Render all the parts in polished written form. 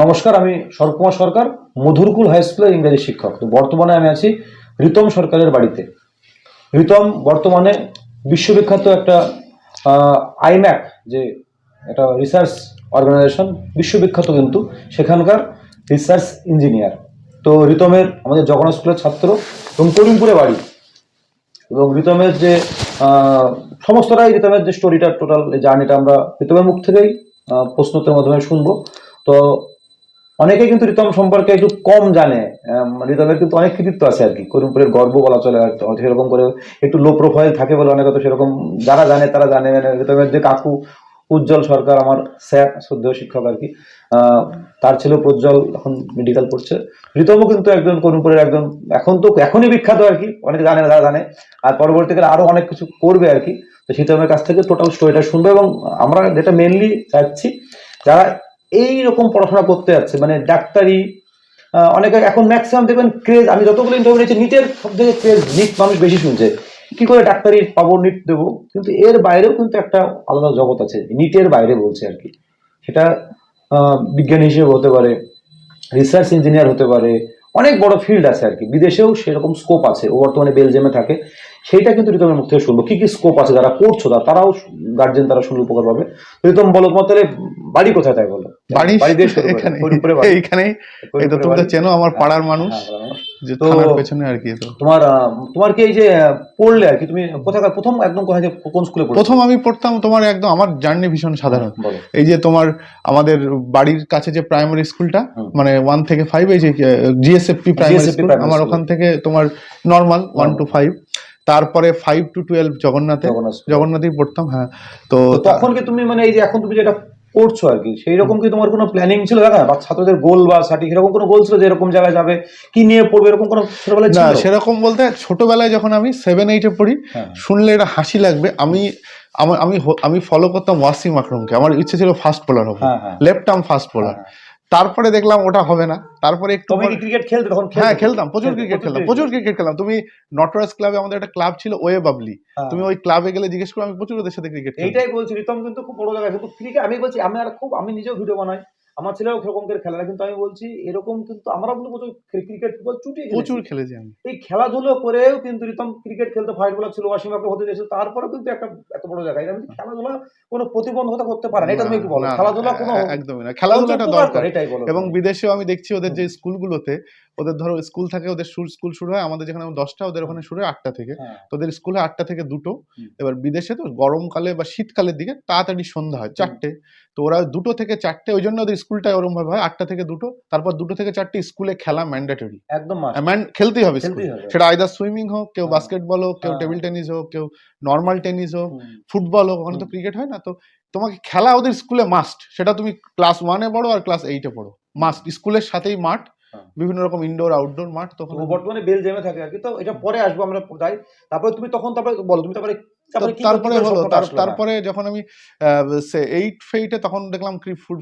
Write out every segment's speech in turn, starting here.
নমস্কার, আমি স্বরূপকুমার সরকার, মধুরকুল হাই স্কুলের ইংরেজি শিক্ষক। তো বর্তমানে আমি আছি রিতম সরকারের বাড়িতে। রিতম বর্তমানে বিশ্ববিখ্যাত একটা আইম্যাক, যে একটা রিসার্চ অর্গানাইজেশন, বিশ্ববিখ্যাত কিন্তু, সেখানকার রিসার্চ ইঞ্জিনিয়ার। তো রিতমের আমাদের জগন্নাথ স্কুলের ছাত্র এবং করিমপুরে বাড়ি। এবং রিতমের যে সমস্তটাই রিতমের যে স্টোরিটা, টোটাল জার্নিটা আমরা রিতমের মুখ থেকেই প্রশ্নোত্তরের মাধ্যমে শুনবো। তো অনেকে কিন্তু রিতম সম্পর্কে একটু কম জানে। রিতমের কিন্তু অনেক কৃতিত্ব আছে আর কি, করিমপুরের গর্ব বলা চলে। হয়তো সেরকম করে একটু লো প্রোফাইল থাকে বলে অনেকে তো সেরকম, যারা জানে তারা জানে। মানে রিতমের যে কাকু উজ্জ্বল সরকার, আমার স্যার, শ্রদ্ধেয় শিক্ষক আর কি, তার ছেলে প্রজ্জ্বল এখন মেডিকেল পড়ছে। রিতমও কিন্তু একজন করিমপুরের একজন, এখন তো এখনই বিখ্যাত আর কি, অনেকে জানে না, যারা জানে। আর পরবর্তীকালে আরো অনেক কিছু করবে আর কি। তো রিতমের কাছ থেকে টোটাল স্টোরিটা শুনবো। এবং আমরা যেটা মেনলি চাচ্ছি, যারা এই রকম পড়াশোনা করতে যাচ্ছে, মানে ডাক্তারি, অনেকে এখন ম্যাক্সিমাম দেখবেন ক্রেজ, আমি যতগুলো ইন্টারভিউ নিয়েছি, নিটের সব থেকে ক্রেজ, নিট মানুষ বেশি শুনছে। কি করে ডাক্তারি পাবো, নিট দেবো। কিন্তু এর বাইরেও কিন্তু একটা আলাদা জগৎ আছে, নিটের বাইরে বলছে আর কি। সেটা বিজ্ঞানী হিসেবে হতে পারে, রিসার্চ ইঞ্জিনিয়ার হতে পারে, অনেক বড় ফিল্ড আছে আর কি। বিদেশেও সেরকম স্কোপ আছে। ও বর্তমানে বেলজিয়ামে থাকে। সেইটা কিন্তু রিতমের মুখ থেকে শুনবো, কি কি স্কোপ আছে, যারা পড়ছো তারাও, গার্জেন তারা শুনলে উপকার পাবে। রিতম বলো, তোমার তাহলে বাড়ি কোথায়, তাই বলো। বাড়ি বাড়ি দিয়ে শুরু করো। এখানে করিমপুরে বাড়ি। এইখানেই। এই তো করিমপুরে তুমি তো বাড়ি। চেনো আমার হ্যাঁ, পাড়ার মানুষ, হ্যাঁ, ভালো মানুষ। যে তো থানার পেছনে আর কি। তো তোমার তোমার কি এই যে পড়লে আর কি, তুমি কোথাকার প্রথম একদম, কোথায় যে কোন স্কুলে পড়েছো? প্রথম আমি পড়তাম তোমার একদম, আমার জার্নি ভীষণ সাধারণ। বলো। এই যে তোমার আমাদের বাড়ির কাছে যে প্রাইমারি স্কুলটা, মানে 1 থেকে 5, এই যে GSFP primary GSFP school, primary আমার স্কুল। ওখান থেকে তোমার নর্মাল 1 to 5, তারপরে 5 to 12 জগন্নাথে, জগন্নাথ স্কুল। জগন্নাথেই পড়তাম। হ্যাঁ, তো তো তখন কি তুমি, মানে এই যে এখন তুমি যেটা করছো আর কি, সেই রকম কি তোমার কোনো প্ল্যানিং ছিল? দেখা বা ছাত্রদের গোল বা সার্টিফিকেট, এরকম কোনো গোল ছিল যে এরকম জায়গায় যাবে, কি নিয়ে পড়বে, এরকম কোনো ছোটবেলায় না, ছিল? সেরকম বলতে ছোটবেলায় যখন আমি 7-8-এ পড়ি, হ্যাঁ, শুনলে এটা হাসি লাগবে, আমি ফলো করতাম ওয়াসিম আকরমকে। আমার ইচ্ছে ছিল ফাস্ট বোলার হবো, হ্যাঁ, হ্যাঁ, লেফট আর্ম ফাস্ট হ্যাঁ, বোলার। হ্যাঁ। তারপরে দেখলাম ওটা হবে না। তারপরে একটু তুমি পর, কি ক্রিকেট খেলতে তখন? হ্যাঁ খেলতে খেলতাম, প্রচুর খেলতে ক্রিকেট প্রচুর খেলতাম, ক্রিকেট প্রচুর খেলতে। ক্রিকেট খেলতাম। তুমি নটরাজ ক্লাবে, আমাদের একটা ক্লাব ছিল ওয়ে বাবলি, হ্যাঁ, তুমি ওই ক্লাবে গেলে জিজ্ঞেস করো, আমি প্রচুর ওদের সাথে ক্রিকেট খেলতাম। এইটাই বলছি, রিতম কিন্তু খুব বড় জায়গায় কিন্তু ক্রিকেট। আমি বলছি, আমি আর খুব, আমি নিজেও ভিডিও বানাই, আমার ছেলেও সেরকম করে খেলে না, কিন্তু আমি বলছি এরকম কিন্তু আমরা কিন্তু প্রচুর ক্রিকেট ফুটবল চুটিয়ে খেলেছি। প্রচুর খেলেছি আমি। এই খেলাধুলো করেও কিন্তু রিতম ক্রিকেট খেলতে, ফাইট বলার ছিল, ওয়াসিম আকরাম হতে চেয়েছিল, তারপরেও কিন্তু একটা এত বড় জায়গায়। আমি বলছি, খেলাধুলা কোনো প্রতিবন্ধকতা করতে পারে না, এটা না তুমি একটু বলো। না না, খেলাধুলা কোনো একদমই না, বরঞ্চ খেলাধুলাটা উপকার দরকার। করে, এটাই বলো এবং তুমি। বিদেশেও আমি দেখছি ওদের হুম, যে স্কুলগুলোতে, ওদের ধরো স্কুল থাকে, ওদের স্কুল শুরু হয় আমাদের যেখানে 10টা, ওদের হুম, ওখানে শুরু হয় 8টা থেকে। হ্যাঁ, তো ওদের স্কুলে 8টা থেকে 2টো। হুম, এবার বিদেশে তো গরমকালে বা শীতকালের দিকে তাড়াতাড়ি সন্ধ্যা হয় হুম, 4টে। তো ওরা 2টো থেকে 4টে, ওই জন্য ওদের স্কুলটা ওরকম ভাবে হয় 8টা থেকে 2টো। তারপর 2টো থেকে 4টে স্কুলে খেলা ম্যান্ডেটরি, একদম মাস্ট। খেলতেই হবে স্কুলে। খেলতেই হবে। সেটা আইদার সুইমিং হোক, কেউ হ্যাঁ, বাস্কেটবল হোক, কেউ হ্যাঁ, টেবিল টেনিস হোক, কেউ নর্মাল টেনিস হোক, হুম, ফুটবল হোক, ওখানে হুম, তো ক্রিকেট হয় না। তো তোমাকে খেলা ওদের স্কুলে মাস্ট, সেটা তুমি ক্লাস 1-এ পড়ো আর ক্লাস 8-এ পড়ো, হুম, মাস্ট। স্কুলের সাথেই মাঠ, হ্যাঁ। বিভিন্ন রকম ইনডোর আউটডোর মাঠ, তো তো ওখানে। ও বর্তমানে বেলজিয়ামে থাকে আর কি। তো এটা পরে আসবো, আমরা যাই। তারপরে তুমি তখন, তারপরে বলো তুমি, তারপরে তো তারপরে কি কি তারপরে করে হলো, স্বপ্নটা আসলো? হ্যাঁ, তারপরে যখন আমি 8-8-এ, তখন দেখলাম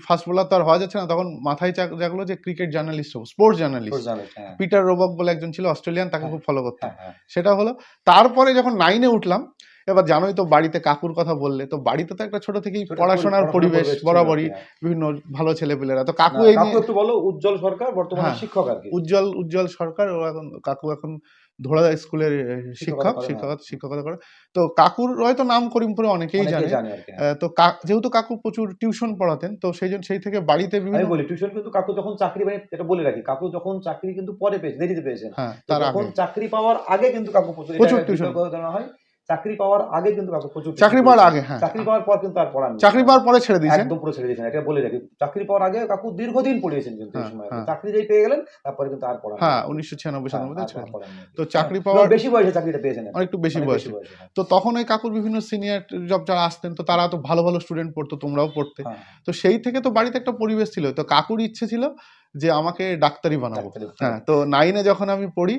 ফাস্ট বোলার তো আর হওয়া যাচ্ছে না, তখন মাথায় জাগলো যে ক্রিকেট জার্নালিস্ট হবো, স্পোর্টস স্পোর্টস জার্নালিস্ট। জার্নালিস্ট। হ্যাঁ, পিটার রোবক বলে একজন ছিল অস্ট্রেলিয়ান, তাকে হ্যাঁ, খুব ফলো করতাম। হ্যাঁ, হ্যাঁ, সেটা হলো। তারপরে যখন 9-এ উঠলাম, এবার জানোই তো বাড়িতে কাকুর কথা বললে, তো বাড়িতে তো একটা ছোট থেকেই ছোট পড়াশোনার পড়াশোনার পরিবেশ পরিবেশ ছিল আর কি। বরাবরই, হ্যাঁ, বিভিন্ন ভালো ছেলেপেলেরা, তো না কাকু এই কাকু নিয়ে। একটু বলো। উজ্জ্বল সরকার বর্তমানে হ্যাঁ, শিক্ষক আর কি। উজ্জ্বল সরকার, ও এখন কাকু এখন ধোড়াদা স্কুলের শিক্ষকতা শিক্ষক, করে। হ্যাঁ, শিক্ষকতা করে। তো কাকুর হয়তো নাম করিমপুরে অনেকেই অনেকেই জানে। জানে আর কি। হ্যাঁ, তো যেহেতু কাকু প্রচুর টিউশন পড়াতেন, তো সেই থেকে বাড়িতে আমি বিভিন্ন। বলি, টিউশন কিন্তু কাকু যখন চাকরি, মানে এটা বলে রাখি, কাকু যখন চাকরি কিন্তু পরে পেয়েছেন, দেরিতে পেয়েছেন। হ্যাঁ, তো তার যখন আগে চাকরি পাওয়ার আগে কিন্তু কাকু প্রচুর, এটা প্রচুর টিউশন, বিতর্ক জানা হয়, চাকরি পাওয়ার আগে কিন্তু কাকু প্রচুর টিউশন চাকরি পাওয়ার করেছেন। আগে, হ্যাঁ। চাকরি পাওয়ার পর কিন্তু আর পড়াননি। চাকরি পাওয়ার পরে ছেড়ে দিয়েছেন। একদম পুরো ছেড়ে দিয়েছেন, এটা বলে রাখি। চাকরি পাওয়ার আগে কাকু দীর্ঘদিন পড়িয়েছেন কিন্তু এই হ্যাঁ, সময়। হ্যাঁ, চাকরি যেই পেয়ে গেলেন, তারপরে কিন্তু আর পড়াননি হ্যাঁ, কাকু। 1996-97 হ্যাঁ, মধ্যে আর ছেড়ে আর দিলেন। পড়াননি আর তো কি। চাকরি এবং পাওয়ার বেশি বয়সে চাকরিটা পেয়েছেন আর কি। অনেকটু বেশি অনেক বেশি বয়সে। বয়সে। হ্যাঁ, তো তখন ওই কাকুর বিভিন্ন সিনিয়র যারা আসতেন, তো তারা তো ভালো ভালো স্টুডেন্ট পড়তো, তোমরাও পড়তে। হ্যাঁ, তো সেই থেকে তো বাড়িতে একটা পরিবেশ ছিল, তো কাকুর ইচ্ছে ছিল যে আমাকে ডাক্তারি বানাবো। ডাক্তারি। হ্যাঁ, তো 9-এ যখন আমি পড়ি,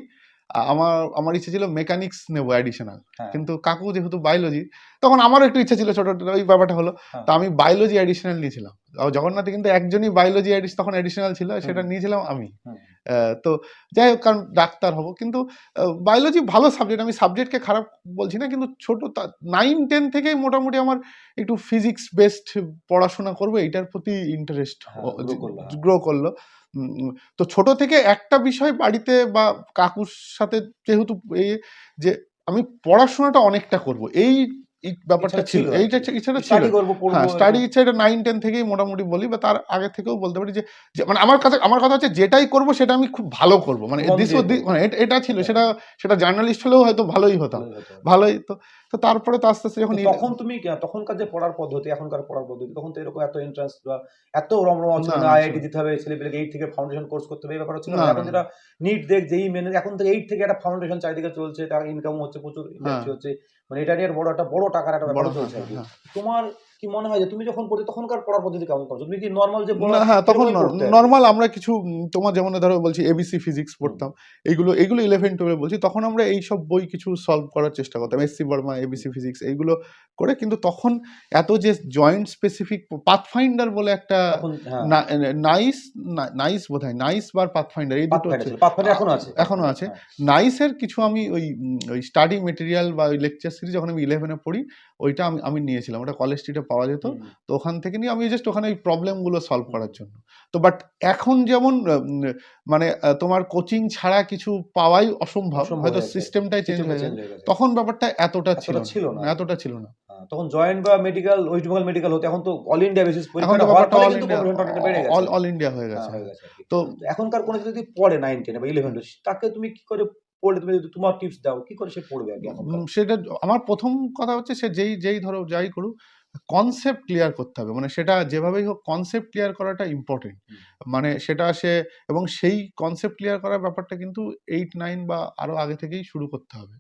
আমার ইচ্ছে ছিল মেকানিক্স নেবো অ্যাডিশনাল। হ্যাঁ, কিন্তু কাকু যেহেতু বায়োলজি, তখন আমারও একটু ইচ্ছা ছিল, ছোট ওই ব্যাপারটা হলো। হ্যাঁ, তো আমি বায়োলজি অ্যাডিশনাল নিয়েছিলাম। জগন্নাথে কিন্তু একজনই বায়োলজি তখন অ্যাডিশনাল ছিল, হুম, সেটা নিয়েছিলাম আমি। হুম, তো যাই হোক, কারণ ডাক্তার হব, কিন্তু বায়োলজি ভালো সাবজেক্ট, আমি সাবজেক্টকে খারাপ বলছি না, কিন্তু ছোট 9-10 থেকেই মোটামুটি আমার একটু ফিজিক্স বেসড পড়াশোনা করবো এইটার প্রতি ইন্টারেস্ট হ্যাঁ, grow করলো, হ্যাঁ। গ্রো করলো। তো ছোট থেকে একটা বিষয় বাড়িতে বা কাকুর সাথে যেহেতু এই যে আমি পড়াশোনাটা অনেকটা করব, এই ব্যাপারটা ইচ্ছা ছিল, ছিল আর এইটা কি। ইচ্ছাটা ছিল। স্টাডি করবো, পড়বো হ্যাঁ, স্টাডি এরকম। ইচ্ছা এটা 9-10 থেকেই মোটামুটি বলি, বা তার আগে থেকেও বলতে পারি যে যে মানে আমার কথা হচ্ছে যেটাই করব সেটা আমি খুব ভালো করব, মানে মন দিয়ে করবো। মানে এটা ছিল, সেটাই। সেটা জার্নালিস্ট হলেও হয়তো ভালোই হতাম, ভালোই হতো। ভালোই তো। তো তারপরে তো আস্তে আস্তে তো যখন তখন তুমি তখনকার যে পড়ার পদ্ধতি, এখনকার পড়ার পদ্ধতি, তখন তো এরকম এত এন্ট্রান্স বা এত রমরমা ছিল না না, না ছিল আইআইটি দিতে হবে, ছেলেপেলেকে 8 থেকে ফাউন্ডেশন কোর্স করতে হবে, এই ব্যাপারটা ছিল না। না না এখন না। যেটা নিট দেখ, যেই মেনে, এখন থেকে 8 থেকে একটা ফাউন্ডেশন চারিদিকে চলছে, তার ইনকাম হচ্ছে প্রচুর, হ্যাঁ, ইন্ডাস্ট্রি হচ্ছে। মানে এটা নিয়ে বড় টাকার একটা বড়, ব্যাপারও হ্যাঁ চলছে হ্যাঁ আরকি। হ্যাঁ। তোমার কি মনে হয় যে তুমি যখন পড়তে তখনকার পড়ার পদ্ধতি কেমন করছো? তুমি কি নরমাল যে পড়া না, হ্যাঁ, তখন এরকমই পড়তে আরকি? নরমাল আমরা কিছু তোমার যেমন ধরো বলছি এবিসি ফিজিক্স হুম, পড়তাম। এইগুলো 11-12 বলছি। তখন আমরা এইসব বই কিছু সলভ করার চেষ্টা করতাম। এসসি বর্মা, হুম। এবিসি ফিজিক্স এইগুলো করে, কিন্তু তখন এত যে জয়েন্ট স্পেসিফিক পাথফাইন্ডার বলে একটা তখন হ্যাঁ, না নাইস নাইস বোধহয় নাইস বা পাথফাইন্ডার এই দুটো পাথফাইন্ডার হচ্ছে। ছিল। পাথফাইন্ডার এখনো আছে, এখনো পাথফাইন্ডার, আছে। হ্যাঁ। নাইসের কিছু আমি ওই স্টাডি মেটেরিয়াল বা ওই লেকচার সিরিজ যখন আমি 11 এ পড়ি, ওইটা আমি নিয়েছিলাম। ওটা কলেজ স্ট্রিটে পাওয়া যেত। হুম, হুম, তো ওখান থেকে নিয়ে আমি জাস্ট ওখানে ওই প্রবলেম গুলো সলভ হুম। করার জন্য। তো বাট এখন যেমন মানে তোমার কোচিং ছাড়া কিছু পাওয়াই অসম্ভব, অসম্ভব হয়তো হয়ে যাচ্ছে। সিস্টেমটাই চেঞ্জ সিস্টেমটা হয়ে চেঞ্জ গেছে। হয়ে গেছে। তখন ব্যাপারটা এতটা ছিল এতটা না, ছিল না আরকি। এতটা ছিল না। তখন জয়েন্ট বা মেডিকেল, ওয়েস্ট বেঙ্গল মেডিকেল হতো। এখন তো অল ইন্ডিয়া বেসিস এখন তো পরীক্ষাটা হওয়ার ব্যাপারটা ফলে অল কিন্তু ইন্ডিয়া, কম্পিটিশন টা বেড়ে গেছে অল আরকি। অল ইন্ডিয়া হয়ে গেছে, হ্যাঁ, হয়ে হ্যাঁ। গেছে আরকি। তো তো এখনকার কোনো যদি পড়ে 9, 10 বা 11, 12, তাকে তুমি কি করে পড়লে, তুমি যদি তোমার টিপস দাও, কি করে সে পড়বে আরকি এখনকার? সেটা আমার ১ম কথা হচ্ছে সে যেই ধরো যাই করুক, কনসেপ্ট ক্লিয়ার করতে হবে। মানে সেটা যেভাবেই হোক কনসেপ্ট ক্লিয়ার করাটা ইম্পোর্টেন্ট। হুম, মানে সেটা সে, এবং সেই কনসেপ্ট ক্লিয়ার করার ব্যাপারটা কিন্তু 8-9 বা আরো আগে থেকেই শুরু করতে হবে।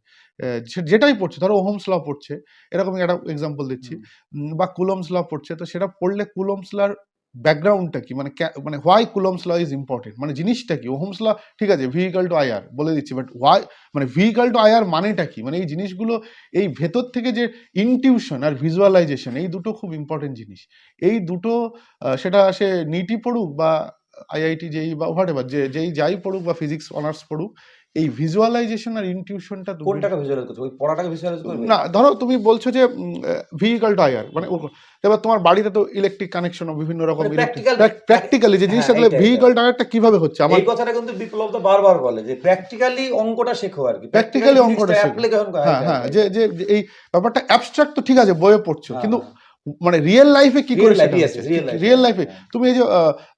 যেটাই পড়ছে, ধরো ওহমস ল পড়ছে, এরকমই একটা এক্সাম্পল দিচ্ছি। হুম। বা কুলম্বস ল পড়ছে, তো সেটা পড়লে কুলম্বস লর ব্যাকগ্রাউন্ডটা কি, মানে মানে why Coulomb's law is important, মানে জিনিসটা কি। ওহমস ল ঠিক আছে, ভি ইকুয়াল টু আইআর বলে দিচ্ছি, বাট হোয়াই, মানে ভি ইকুয়াল টু আইআর মানেটা কি, মানে এই জিনিসগুলো, এই ভেতর থেকে যে ইনটিউশন আর ভিজুয়ালাইজেশন, এই দুটো খুব ইম্পর্টেন্ট জিনিস। এই দুটো সেটা সে নিটই পড়ুক বা আইআইটি জেই বা হোয়াটএভার, যেই যাই পড়ুক বা ফিজিক্স অনার্স পড়ুক, এই ভিজুয়ালাইজেশন আর ইনটিউশনটা কোনটাকে ভিজুয়ালাইজ করছো? ওই পড়াটাকে ভিজুয়ালাইজ করবে? না, ধরো তুমি বলছো যে ভি ইকুয়াল টু আইআর, মানে হুম। এবার তোমার বাড়িতে তো ইলেকট্রিক কানেকশন ও বিভিন্ন রকম মানে ইলেকট্রিক প্র্যাকটিক্যাল প্র্যাকটিক্যালি যে হ্যাঁ, জিনিসটা, তাহলে এইটা, ভি এইটা। ইকুয়াল টু আইআরটা কিভাবে হচ্ছে আমার। এই কথাটা কিন্তু বিপ্লব দা বারবার বলে যে প্র্যাকটিক্যালি অঙ্কটা শেখো আরকি। প্র্যাকটিক্যালি প্র্যাকটিক্যালি ফিজিক্সটা অঙ্কটা শেখো। অ্যাপ্লিকেশন করা, হ্যাঁ এইটা, হ্যাঁ, এইটা, যে এইটা। যে যে এই ব্যাপারটা অ্যাবস্ট্রাক্ট তো ঠিক আছে, বইয়ে পড়ছো, হ্যাঁ, কিন্তু হ্যাঁ। মানে রিয়েল লাইফে কি করে রিয়েল লাইফ, সেটা ইয়েস, হচ্ছে, ইয়েস, রিয়েল লাইফে, রিয়েল হ্যাঁ, লাইফে হ্যাঁ। তুমি এই যে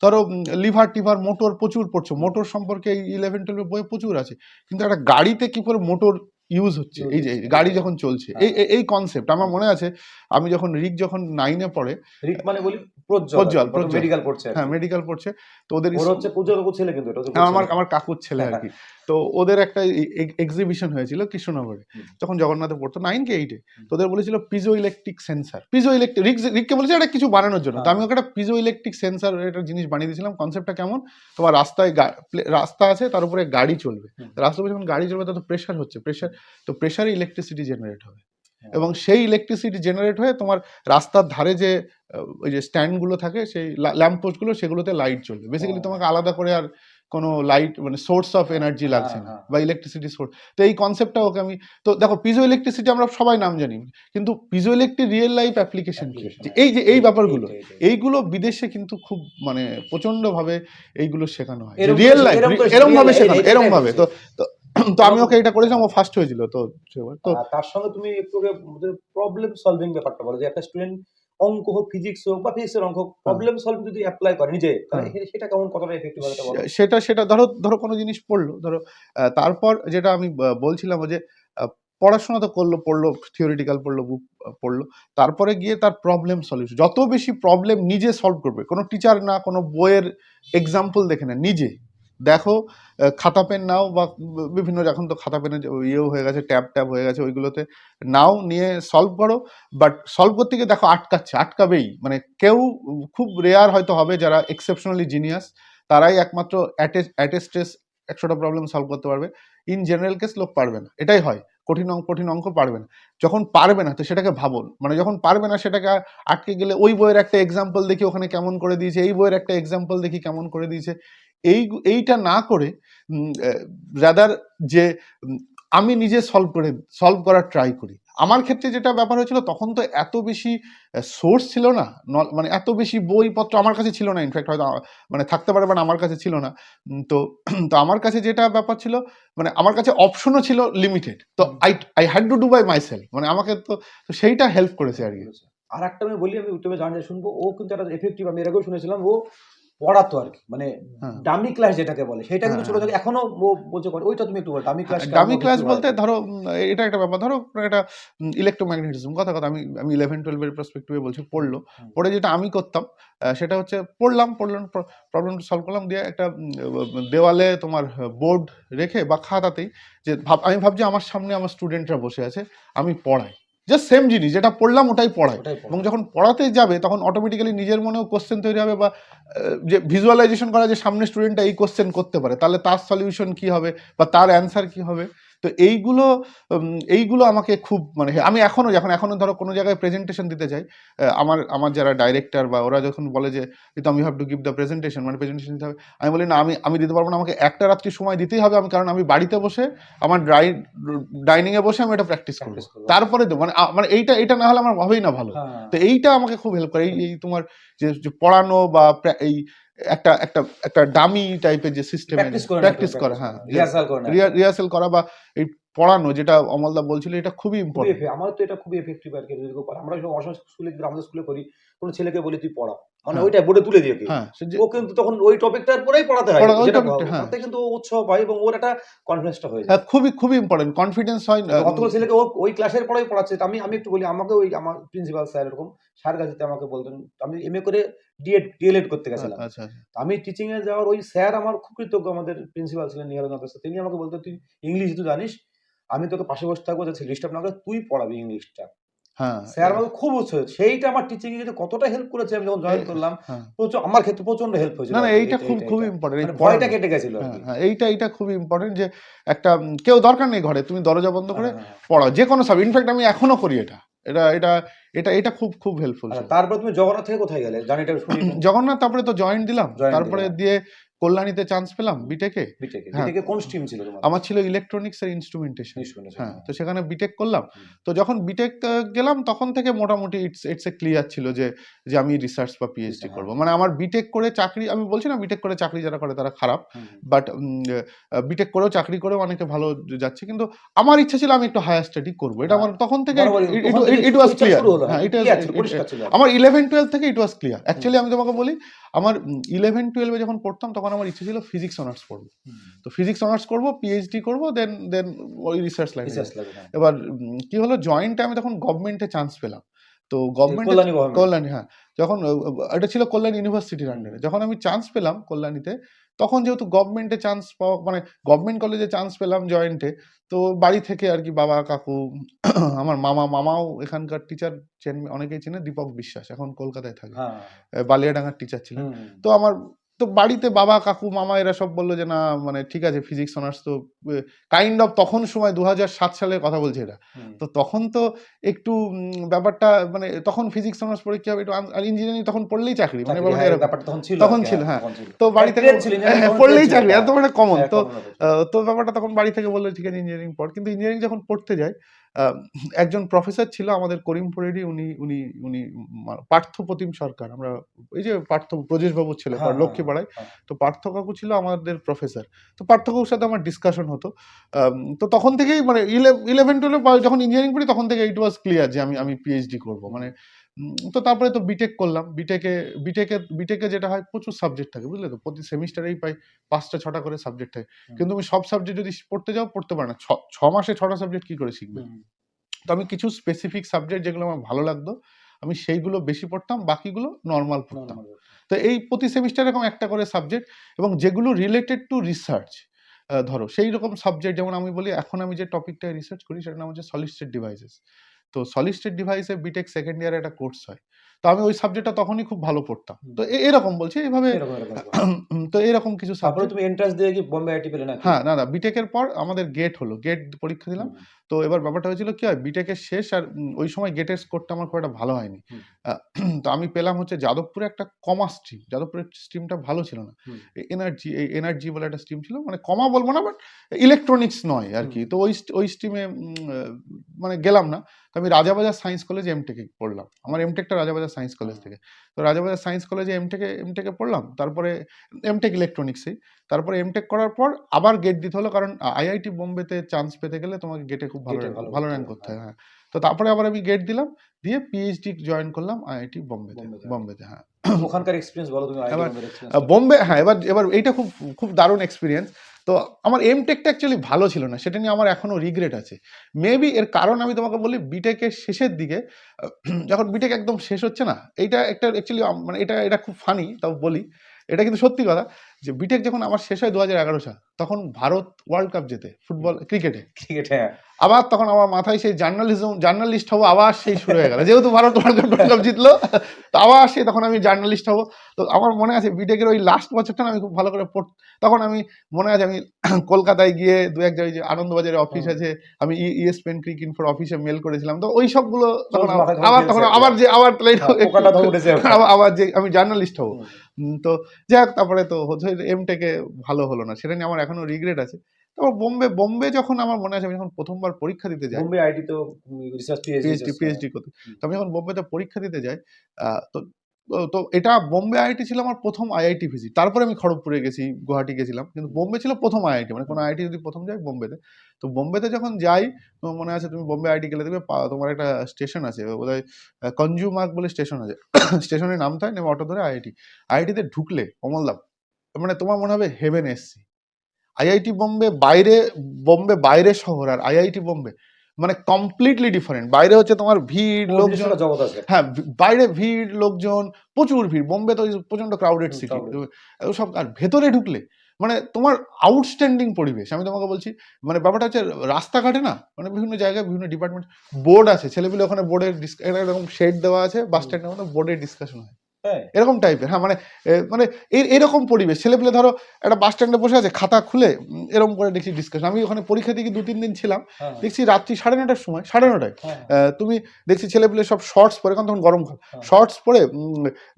ধরো লিভার টিভার মোটর প্রচুর পড়ছো, হুম। মোটর সম্পর্কে এই 11-12 বইয়ে প্রচুর আছে, কিন্তু একটা গাড়িতে কি করে মোটর ইউজ হচ্ছে, ইউজ এই যে হচ্ছে, গাড়ি এইটাই। যখন চলছে, হ্যাঁ, হ্যাঁ। এই কনসেপ্ট আমার হুম। মনে আছে। আমি যখন রিক যখন 9 এ পড়ে, রিক মানে বলি প্রজ্জ্বল আরকি। প্রজ্জ্বল, ও তো প্রজ্জ্বল, মেডিকেল পড়ছে হ্যাঁ আরকি। মেডিকেল পড়ছে। তো ওদের ওর হচ্ছে পূজার কাকু ছেলে, কিন্তু এটা হচ্ছে হ্যাঁ, বলছে আমার না। আমার কাকুর ছেলে আরকি। তো ওদের একটা এক্সিবিশন হয়েছিল কৃষ্ণনগরে। হুম, যখন জগন্নাথে পড়তো 9 কি 8 এ। হুম। তো ওদের বলেছিল পিজো ইলেকট্রিক সেন্সর। রিককে বলেছে এটা কিছু বানানোর জন্য। তো হ্যাঁ, আমি ওকে একটা পিজো ইলেকট্রিক সেন্সর একটা জিনিস বানিয়ে দিয়েছিলাম। কনসেপ্টটা কেমন? তোমার রাস্তায় রাস্তা আছে, তার উপরে গাড়ি চলবে। হুম, রাস্তার উপরে যখন গাড়ি চলবে তত প্রেশার হচ্ছে। তো প্রেশারে ইলেকট্রিসিটি জেনারেট হবে। হ্যাঁ। এবং সেই ইলেকট্রিসিটি জেনারেট হয়ে তোমার রাস্তার ধারে যে ওই যে স্ট্যান্ড গুলো থাকে, সেই ল্যাম্প পোস্ট গুলো, সেগুলোতে লাইট জ্বলবে। ও বেসিক্যালি তোমাকে আলাদা করে আর কোনো লাইট, মানে সোর্স অফ এনার্জি হ্যাঁ, লাগছে না, হ্যাঁ, বা ইলেকট্রিসিটি সোর্স। তো এই কনসেপ্টটা ওকে আমি, তো দেখো পিজো ইলেকট্রিসিটি আমরা সবাই নাম জানি, কিন্তু পিজো ইলেকট্রিক রিয়েল লাইফ অ্যাপ্লিকেশন কি, অ্যাপ্লিকেশন যে হ্যাঁ। এই ব্যাপারগুলো, এইটা, এইটাই। এইগুলো বিদেশে কিন্তু খুব মানে প্রচন্ড ভাবে এইগুলো শেখানো হয়, যে এরম করে রিয়েল লাইফ এরম করে এরম রিয়েল ভাবে এই শেখানো, এইটাই এরম ভাবে। বলছি। তো তো আমি এরকম ওকে এটা করেছিলাম, ও হ্যাঁ। ফার্স্ট হয়েছিল। তো তো তার সঙ্গে তুমি একটু আগে প্রবলেম সলভিং ব্যাপারটা বলো, যে একটা স্টুডেন্ট অঙ্ক হোক, ফিজিক্স হোক বা ফিজিক্সের অঙ্ক হোক, হ্যাঁ প্রবলেম সলভিং যদি এপ্লাই করে নিজে, তাহলে হ্যাঁ, সেটা কেমন, কতটা এফেক্টিভ হবে এটা বলো? সেটা ধরো কোনো জিনিস পড়লো, ধরো তারপর যেটা আমি বলছিলাম, যে পড়াশোনা তো পড়লো থিওরিটিক্যাল পড়লো, বুক পড়লো, তারপরে গিয়ে তার প্রবলেম সলিউশন, যত বেশি প্রবলেম নিজে সলভ করবে, কোনো টিচার না, কোনো বইয়ের এক্সাম্পল দেখে না, নিজে দেখো, খাতা পেন নাও, বা বিভিন্ন, এখন তো খাতা পেনের ইয়েও হয়ে গেছে, ট্যাব হয়ে গেছে, ওইগুলোতে নাও, নিয়ে সলভ করো। বাট সলভ করতে গিয়ে দেখো আটকাবেই, মানে কেউ, খুব রেয়ার হয়তো হবে যারা এক্সেপশনালি জিনিয়াস, তারাই একমাত্র অ্যাট এ স্ট্রেস 100টা প্রবলেম সলভ করতে পারবে। ইন জেনারেল কেস লোক পারবে না, এটাই হয়। কঠিন অঙ্ক পারবে না। যখন পারবে না তো সেটাকে ভাবুন, মানে যখন পারবে না সেটাকে আটকে গেলে ওই বইয়ের একটা এক্সাম্পল দেখি ওখানে কেমন করে দিয়েছে, এই বইয়ের একটা এক্সাম্পল দেখি কেমন করে দিয়েছে, এইটা না করে রাদার যে আমি নিজে সলভ করার ট্রাই করি। আমার ক্ষেত্রে যেটা ব্যাপার হয়েছিল, তখন তো এত বেশি সোর্স ছিল না, মানে এত বেশি বইপত্র আমার কাছে ছিল না, ইনফ্যাক্ট হয়তো মানে থাকতে পারে, মানে আমার কাছে ছিল না। তো তো আমার কাছে যেটা ব্যাপার ছিল, মানে আমার কাছে অপশনও ছিল লিমিটেড, তো I had to do by myself, মানে আমাকে তো সেইটা হেল্প করেছে আর কি। আর একটা আমি বলি, আমি ইউটিউবে জানতে শুনবো, ও কিন্তু একটা এফেক্টিভ, আমি এর আগেও শুনেছিলাম, ও পড়াতো আর কি, মানে হ্যাঁ ডামি ক্লাস যেটাকে বলে, সেটা কিন্তু ছোট হ্যাঁ থেকে এখনো ও বলছে করে। ওইটা তুমি একটু বলো, ডামি ক্লাস ডামি ক্লাস বলতে ধরো এটা একটা ব্যাপার, ধরো এটা ইলেকট্রোম্যাগনেটিজম, কথা আমি 11-12 এর পার্সপেক্টিভে বলছি, পড়ে যেটা আমি করতাম সেটা হচ্ছে পড়লাম প্রবলেমটা সলভ করলাম, দিয়ে একটা দেওয়ালে তোমার বোর্ড রেখে বা খাতাতেই, যে আমি ভাবছি আমার সামনে আমার স্টুডেন্টরা বসে আছে, আমি পড়াই জাস্ট সেম জিনিস যেটা পড়লাম ওটাই পড়াই, এবং যখন পড়াতে যাবে তখন অটোমেটিক্যালি নিজের মনেও কোশ্চেন তৈরি হবে, বা যে ভিজুয়ালাইজেশন করা, যে সামনে স্টুডেন্টটা এই কোশ্চেন করতে পারে, তাহলে তার সলিউশন কি হবে বা তার অ্যান্সার কি হবে। তো এইগুলো আমাকে খুব, মানে আমি এখনো ধরো কোনো জায়গায় প্রেজেন্টেশন দিতে যাই, আমার যারা ডাইরেক্টর বা ওরা যখন বলে যে you have to give the presentation, মানে প্রেজেন্টেশন দিতে হবে, আমি বলি না, আমি দিতে পারবো না, আমাকে একটা রাত্রি সময় দিতেই হবে, কারণ আমি বাড়িতে বসে আমার ডাইনিং এ বসে আমি এটা প্র্যাকটিস করবো, তারপরে দেবো, মানে এইটা না হলে আমার হবেই না ভালো। তো এইটা আমাকে খুব হেল্প করে, এই তোমার যে পড়ানো বা এই একটা একটা একটা ডামি টাইপের যে সিস্টেম, প্র্যাকটিস করা, হ্যাঁ রিহার্সাল করা বা এই পড়ানো, যেটা অমলদা বলছিল, এটা খুবই ইম্পর্টেন্ট। আমার তো এটা খুবই এফেক্টিভ আর কি। আমরা যখন অসম স্কুলে, আমাদের স্কুলে করি, কোনো ছেলেকে বলি তুই পড়া, মানে ওইটা বোর্ডে তুলে দিয়ে, ও কিন্তু তখন ওই টপিকটার পরেই পড়াতে হয়, তাতে কিন্তু উৎসাহ পায় এবং ওর একটা কনফিডেন্সটা হয়ে যায়। খুবই ইম্পর্টেন্ট, কনফিডেন্স হয়। অতগুলো ছেলেকে ওই ক্লাসের পড়াই পড়াচ্ছে। আমি একটু বলি, আমাকে ওই আমার প্রিন্সিপাল স্যার এরকম সারগাছিতে আমাকে বলতেন, আমি এমএ করে ডিএলএড করতে গেছিলাম। আচ্ছা আমি টিচিং এ যাওয়ার ওই স্যার আমার খুব কৃতজ্ঞ, আমাদের প্রিন্সিপাল ছিলেন নিহারুদ্দিন স্যার, তিনি আমাকে বলতেন, তুই ইংলিশ তো জানিস, আমি তোকে পাশে বসে থাকবো, যাতে ডিস্টার্ব না করে, তুই পড়াবি ইংলিশটা। স্যার আমাকে খুব উৎসাহ, সেইটা আমার টিচিং এ কতটা হেল্প করেছে, আমি যখন জয়েন করলাম, আমার ক্ষেত্রে প্রচন্ড হেল্প হয়েছিল। না এইটা খুব ইম্পর্টেন্ট, ভয়টা কেটে গেছিল। এইটা খুব ইম্পর্টেন্ট, যে একটা কেউ দরকার নেই ঘরে, তুমি দরজা বন্ধ করে পড়াও, যে কোনো সাবজেক্ট। ইনফ্যাক্ট আমি এখনো করি এটা, এটা খুব হেল্পফুল। তারপর তুমি জগন্নাথ থেকে কোথায় গেলে, জার্নিটা শুনি। জগন্নাথ, তারপরে তো জয়েন্ট দিলাম, তারপরে দিয়ে কল্যাণীতে চান্স পেলাম বিটেকে। কোন স্ট্রিম ছিল তোমার? আমার ছিল ইলেকট্রনিক্স আর ইনস্ট্রুমেন্টেশন। হ্যাঁ, তো সেখানে বিটেক করলাম। তো যখন বিটেক গেলাম তখন থেকে মোটামুটি ইটস এ ক্লিয়ার ছিল যে আমি রিসার্চ বা পিএইচডি করব। মানে আমার বিটেক করে চাকরি, আমি বলছি না বিটেক করে চাকরি যারা করে তারা খারাপ, বাট বিটেক করেও চাকরি করেও অনেকে ভালো যাচ্ছে, কিন্তু আমার ইচ্ছা ছিল আমি একটু হায়ার স্টাডি করব। এটা আমার তখন থেকে ইট ওয়াজ ক্লিয়ার। হ্যাঁ, আমার 11-12 থেকে ইট ওয়াজ ক্লিয়ার। অ্যাকচুয়ালি আমি তোমাকে বলি, আমার 11-12 যখন পড়তাম তখন আমার ইচ্ছে ছিল ফিজিক্স অনার্স পড়বো। তো ফিজিক্স অনার্স করবো, পিএইচডি করবো, দেন ওই রিসার্চ লাইনে। এবার কি হলো, জয়েন্টে আমি তখন গভর্নমেন্টে চান্স পেলাম। তো কল্যাণী, হ্যাঁ, যখন এটা ছিল কল্যাণী ইউনিভার্সিটির আন্ডারে, যখন আমি চান্স পেলাম কল্যাণীতে, তখন যেহেতু গভর্নমেন্টে চান্স পাওয়া, মানে গভর্নমেন্ট কলেজে চান্স পেলাম জয়েন্টে, তো বাড়ি থেকে আর কি বাবা কাকু, আমার মামাও এখানকার টিচার, অনেকেই চেনে, দীপক বিশ্বাস, এখন কলকাতায় থাকে, বালিয়াডাঙ্গার টিচার ছিলেন। তো বাড়িতে বাবা কাকু মামা এরা সব বললো যে না, মানে ঠিক আছে, ফিজিক্স অনার্স তো কাইন্ড অফ, তখন সময় 2007 সালের কথা বলছে এটা, তো তখন তো একটু ব্যাপারটা, মানে তখন ফিজিক্স অনার্স পড়ে কি হবে, একটু ইঞ্জিনিয়ারিং তখন পড়লেই চাকরি, মানে ব্যাপারটা তখন ছিল। হ্যাঁ, তো বাড়ি থেকে পড়লেই চাকরি, এত মানে কমন। তো ব্যাপারটা তখন বাড়ি থেকে বললো ঠিক আছে ইঞ্জিনিয়ারিং পড়। কিন্তু ইঞ্জিনিয়ারিং যখন পড়তে যাই, একজন প্রফেসর ছিল আমাদের করিমপুরেরই, উনি পার্থপ্রতিম সরকার, আমরা এই যে ব্রজেশ বাবুর ছেলে লক্ষ্মীপাড়ায়, তো পার্থ কাকু ছিল আমাদের প্রফেসর। তো পার্থ কাকুর সাথে আমার ডিসকাশন হতো। তো তখন থেকেই, মানে 11-12 যখন ইঞ্জিনিয়ারিং পড়ি তখন থেকে ইট ওয়াজ ক্লিয়ার যে আমি পিএইচডি করব। মানে তো তারপরে তো বিটেক করলাম। বিটেকে যেটা হয়, প্রচুর সাবজেক্ট থাকে, বুঝলে তো, প্রতি সেমিস্টারেই প্রায় 5টা-6টা করে সাবজেক্ট থাকে, কিন্তু তুমি সব সাবজেক্ট যদি পড়তে যাও পড়তে পারো না, 6 মাসে 6টা সাবজেক্ট কি করে শিখবে। তো আমি কিছু স্পেসিফিক সাবজেক্ট যেগুলো আমার ভালো লাগতো, আমি সেইগুলো বেশি পড়তাম, বাকিগুলো নর্মাল পড়তাম। তো এই প্রতি সেমিস্টারে এরকম একটা করে সাবজেক্ট, এবং যেগুলো রিলেটেড টু রিসার্চ, ধরো সেই রকম সাবজেক্ট, যেমন আমি বলি এখন আমি যে টপিকটায় রিসার্চ করি সেটার নাম হচ্ছে সলিড স্টেট ডিভাইসেস। তো সলিড স্টেট ডিভাইসে বিটেক সেকেন্ড ইয়ারে একটা কোর্স হয়, তো আমি ওই সাবজেক্টটা তখনই খুব ভালো পড়তাম। তো এরকম বলছি এইভাবে, তো এরকম কিছু সাবজেক্ট। তুমি এন্ট্রান্স দিয়ে কি বোম্বে আইআইটি পেলে না? হ্যাঁ, না বিটেকের পর আমাদের গেট হলো, গেট পরীক্ষা দিলাম, তো এবার ব্যাপারটা হয়েছিল কি হয়, বিটেকের শেষ আর ওই সময় গেটের স্কোরটা আমার খুব একটা ভালো হয়নি। হুম। আহ, তো আমি পেলাম হচ্ছে যাদবপুরে একটা কমা স্ট্রিম, যাদবপুরের স্ট্রিমটা ভালো ছিল না। হুম। এনার্জি বলে একটা স্ট্রিম ছিল, মানে কমা বলবো না, বাট ইলেকট্রনিক্স নয় আর কি। হুম। তো ওই স্ট্রিমে মানে গেলাম না। তো আমি রাজাবাজার সায়েন্স কলেজে এমটেকে পড়লাম, আমার এমটেকটা রাজাবাজার সায়েন্স কলেজ থেকে। তো রাজাবাজার সায়েন্স কলেজে এমটেকে পড়লাম, তারপরে এমটেক ইলেকট্রনিক্সে। তারপরে এমটেক করার পর আবার গেট দিতে হলো, কারণ আইআইটি বোম্বেতে চান্স পেতে গেলে তোমাকে গেটে খুব ভালো গেটে ভালো ভালো করতে র্যাঙ্ক হবে, করতে হ্যাঁ। হয়, হ্যাঁ। তো তারপরে আবার আমি গেট দিলাম, দিয়ে পিএইচডি জয়েন করলাম আইআইটি বোম্বেতে। বোম্বেতে। বোম্বেতে, হ্যাঁ। ওখানকার এক্সপিরিয়েন্স বলো, তুমি আইআইটি এবার বোম্বের এক্সপিরিয়েন্সটা। বোম্বে, হ্যাঁ, এবার এবার এইটা খুব খুব দারুণ এক্সপিরিয়েন্স। তো আমার এমটেকটা অ্যাকচুয়ালি ভালো ছিল না, সেটা নিয়ে আমার এখনো রিগ্রেট আছে। মেবি এর কারণ আমি তোমাকে বলি, বিটেকের শেষের দিকে যখন বিটেক একদম শেষ হচ্ছে না, এইটা একটা অ্যাকচুয়ালি মানে এটা এটা খুব ফানি, তাও বলি, এটা কিন্তু সত্যি কথা, যে বিটেক যখন আমার শেষ হয় 2011 সাল, তখন ভারত ওয়ার্ল্ড কাপ জেতে ফুটবল ক্রিকেটে। ক্রিকেট, হ্যাঁ। আবার তখন আমার মাথায় সেই জার্নালিস্ট হবো, আবার সেই শুরু হয়ে গেল, যেহেতু ভারত ওয়ার্ল্ড কাপ জিতলো, তো আবার সেই তখন আমি জার্নালিস্ট হবো। তো আমার মনে আছে বিটেকের ওই লাস্ট বছরটা না আমি খুব ভালো করে তখন আমি মনে আছে আমি কলকাতায় গিয়ে দু এক জায়গায় যে আনন্দবাজারে অফিস হুম। আছে, আমি ইএসপিএন ক্রিক ইনফোর অফিসে মেল করেছিলাম। তো ওই সবগুলো তখন মাথায় তখন আবার খেলছে আর কি। আবার যে আবার তাহলে হ্যাঁ, পোকাটা ধরে উঠেছে ওখানে। আবার যে আমি জার্নালিস্ট হবো। হুম। তো যাই হোক, তারপরে তো এমটেকে ভালো হলো না, সেটা নিয়ে আমার এখনো রিগ্রেট আছে। তারপর বোম্বে যখন আমার মনে আছে, আমি যখন প্রথমবার পরীক্ষা দিতে যাই বোম্বে আইআইটি তো রিসার্চ পিএইচডি রিসার্চ, হ্যাঁ। পিএইচডি করতে, তো আমি যখন বোম্বেতে পরীক্ষা দিতে যাই, তো তো এটা বোম্বে আইআইটি ছিল আমার প্রথম আইআইটি ভিজিট। তারপরে আমি খড়গপুরে গেছি, গুয়াহাটি গেছিলাম, কিন্তু বোম্বে ছিল প্রথম আইআইটি, মানে কোনো আইআইটি যদি প্রথম যায় বোম্বেতে। তো বোম্বেতে যখন যাই, তোমার মনে আছে তুমি বোম্বে আইআইটি গেলে দেখবে তোমার একটা স্টেশন আছে, বোধহয় কনজুমার্গ বলে স্টেশন আছে। স্টেশনে নামতে হয়, নেমে অটো ধরে আইআইটিতে ঢুকলে অমলদা, মানে তোমার মনে হবে হেভেন এসছি। আইআইটি বোম্বে বাইরে শহর, আর আইআইটি বোম্বে মানে কমপ্লিটলি ডিফারেন্ট। বাইরে হচ্ছে তোমার ভিড়, ওর নিজস্ব লোকজন, একটা জগৎ আছে। হ্যাঁ, বাইরে ভিড়, লোকজন, প্রচুর ভিড়। বোম্বে তো প্রচন্ড ক্রাউডেড হুম, সিটি, crowded। সব। আর ভেতরে ঢুকলে মানে তোমার আউটস্ট্যান্ডিং পরিবেশ। আমি তোমাকে বলছি, মানে ব্যাপারটা হচ্ছে রাস্তাঘাটে না, মানে বিভিন্ন জায়গায় বিভিন্ন ডিপার্টমেন্ট বোর্ড আছে, ছেলেপিলে ওখানে বোর্ডের এরকম শেড দেওয়া আছে, বাস স্ট্যান্ডের মধ্যে বোর্ডের ডিসকাশন হয় তাই? এরকম টাইপের, হ্যাঁ। মানে এরকম পরিবেশ, ছেলেপিলে ধরো একটা বাস স্ট্যান্ডে বসে আছে, খাতা খুলে এরকম করে দেখছি ডিসকাশন। আমি ওখানে পরীক্ষা দিয়ে 2-3 দিন ছিলাম, হ্যাঁ, দেখছি রাত্রি 9:30টার সময়, 9:30টায় হ্যাঁ, তুমি দেখছি ছেলেপিলে সব শর্টস পরে, কারণ তখন গরমকাল, হ্যাঁ। শর্টস পরে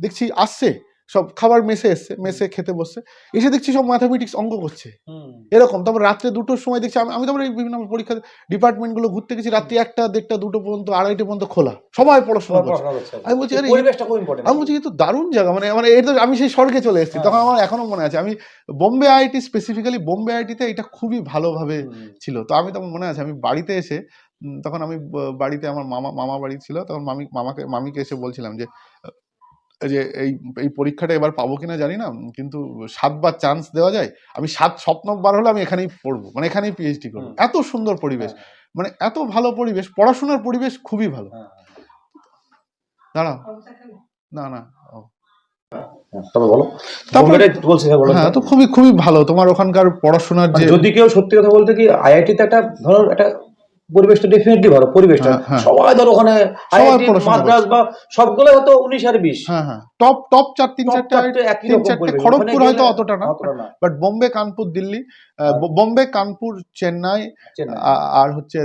দেখছি আসছে সব, খাবার মেসে এসছে, মেসে খেতে বসছে, এসে দেখছি সব ম্যাথামেটিক্স অঙ্ক করছে হুম। এরকম। তারপর রাত্রে 2টোর সময় দেখছি, আমি তারপরে এই বিভিন্ন পরীক্ষা ডিপার্টমেন্টগুলো ঘুরতে গেছি, রাত্রি 1টা, 1:30, 2টো পর্যন্ত, 2:30 পর্যন্ত খোলা, সবাই পড়াশোনা সবাই করছে। পড়াশোনা করছে। আমি বলছি, এই আরে পরিবেশটা খুব ইম্পর্টেন্ট। আমি বলছি, কিন্তু দারুণ জায়গা, মানে মানে এটা আমি সেই স্বর্গে চলে এসেছি। হ্যাঁ। তখন আমার এখনো মনে আছে, আমি বোম্বে আইআইটি স্পেসিফিক্যালি বোম্বে আইআইটিতে এটা খুবই ভালোভাবে ছিল। তো আমি তখন মনে আছে, আমি বাড়িতে এসে তখন আমি বাড়িতে আমার মামা বাড়ি ছিল, তখন মামিকে এসে বলছিলাম যে যে এই পরীক্ষাটা এবার পাবো কিনা জানি না, কিন্তু 7বার চান্স দেওয়া যায়, আমি 7বার হলে আমি এখানেই পড়বো, মানে এখানেই পিএইচডি করবো। এত সুন্দর পরিবেশ, মানে এত ভালো পরিবেশ, পড়াশোনার পরিবেশ খুবই ভালো। দাঁড়াও, না না, তবে বলো, তারপরে বোম্বেটা বলছি, হ্যাঁ বলো। হ্যাঁ, তো খুবই খুবই ভালো তোমার ওখানকার পড়াশোনার যে, যদি কেউ সত্যি কথা বলতে কি, আইআইটিতে একটা ধরো একটা পরিবেশটা ডেফিনেটলি ভালো পরিবেশটা, হ্যাঁ, হ্যাঁ, সবাই ধরো ওখানে সবাই আইআইটি পড়াশোনা মাদ্রাস করছে। বা সবগুলো হয়তো 19 আর 20, হ্যাঁ, হ্যাঁ, টপ টপ 4-3-4টে একই রকম 3-4টে, পরিবেশ। ওখানে খড়গপুর হয়তো গেলে অতটা না, অতটা না। বাট বোম্বে, কানপুর, দিল্লি, আর বোম্বে, কানপুর, চেন্নাই, চেন্নাই, আর হচ্ছে